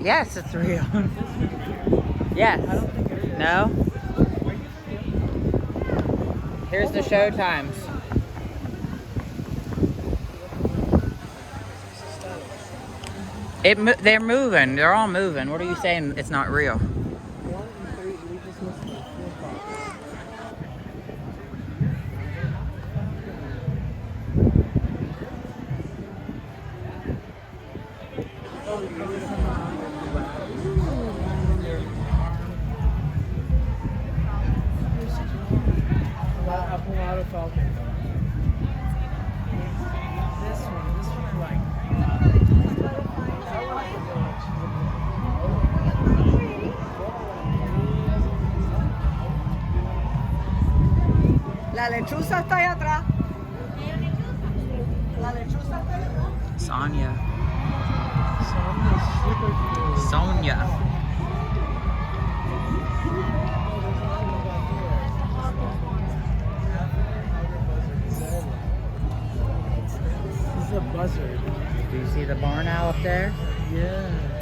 Yes, it's real. Yes. No? Here's the show times. They're moving. They're all moving. What are you saying? It's not real. La lechuza está ahí atrás. La lechuza está ahí atrás. Sonia. Sonia. This is a buzzard. Do you see the barn owl up there? Yeah.